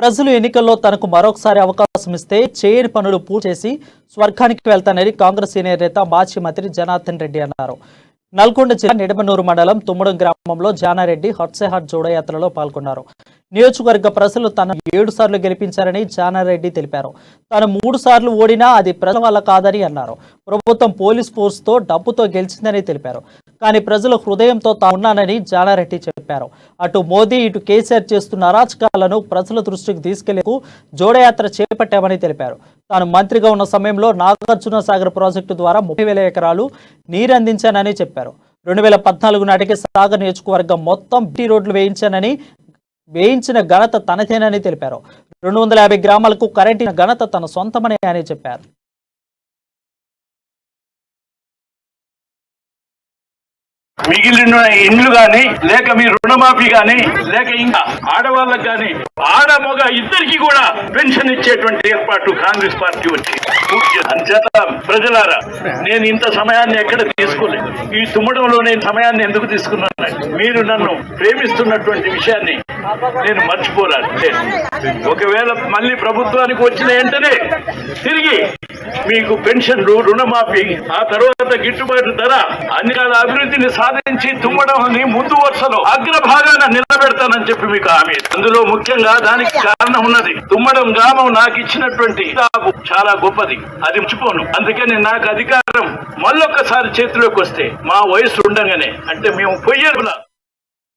ప్రజలు ఎన్నికల్లో తనకు మరొకసారి అవకాశం ఇస్తే చేయని పనులు పూర్తి చేసి స్వర్గానికి వెళ్తానని కాంగ్రెస్ సీనియర్ నేత మాజీ మంత్రి జనార్దన్ రెడ్డి అన్నారు. నల్గొండ జిల్లా నిడమనూరు మండలం తుమ్మడం గ్రామంలో జానారెడ్డి హట్సే హట్ జోడయాత్రలో పాల్గొన్నారు. నియోజకవర్గ ప్రజలు తన 7 సార్లు గెలిపించారని జానారెడ్డి తెలిపారు. తాను 3 సార్లు ఓడినా అది ప్రజల వల్ల కాదని అన్నారు. ప్రభుత్వం పోలీస్ ఫోర్స్తో డబ్బుతో గెలిచిందని తెలిపారు. కానీ ప్రజల హృదయంతో తాను ఉన్నానని జానారెడ్డి చెప్పారు. అటు మోదీ ఇటు కేసీఆర్ చేస్తున్న అరాచకాలను ప్రజల దృష్టికి తీసుకెళ్లేందుకు జోడయాత్ర చేపట్టామని తెలిపారు. తాను మంత్రిగా ఉన్న సమయంలో నాగార్జున సాగర్ ప్రాజెక్టు ద్వారా 30,000 ఎకరాలు నీరందించానని చెప్పారు. 2014 నాటికి సాగర్ నియోజకవర్గం మొత్తం బీటీ రోడ్లు వేయించిన ఘనత తనదేనని తెలిపారు. 250 గ్రామాలకు కరెంటు ఘనత తన సొంతమని అని చెప్పారు. మిగిలిన ఇండ్లు గాని లేక మీ రుణమాఫీ గాని లేక ఇంకా ఆడవాళ్ళకి గాని ఆడ మగ ఇద్దరికి కూడా పెన్షన్ ఇచ్చేటువంటి ఏర్పాటు కాంగ్రెస్ పార్టీ వచ్చి అంచేత ప్రజలారా, నేను ఇంత సమయాన్ని ఎక్కడ తీసుకోలేదు. ఈ తుమ్మడంలో నేను సమయాన్ని ఎందుకు తీసుకున్నాను? మీరు నన్ను ప్రేమిస్తున్నటువంటి విషయాన్ని నేను మర్చిపోరాను. ఒకవేళ మళ్ళీ ప్రభుత్వానికి వచ్చిన వెంటనే తిరిగి మీకు పెన్షన్లు, రుణమాఫీ, ఆ తర్వాత గిట్టుబాటు ధర, అన్ని అభివృద్ధిని సాధించి తుమ్మడంని ముందు వరుసలో అగ్రభాగాన నిలబెడతానని చెప్పి మీకు హామీ. అందులో ముఖ్యంగా దానికి కారణం ఉన్నది. తుమ్మడం గ్రామం నాకు ఇచ్చినటువంటి చాలా గొప్పది, అది మర్చిపోను. అందుకని నాకు అధికారం మళ్ళొక్కసారి చేతిలోకి వస్తే మా వయసు ఉండగానే, అంటే మేము 10 ఏళ్ళ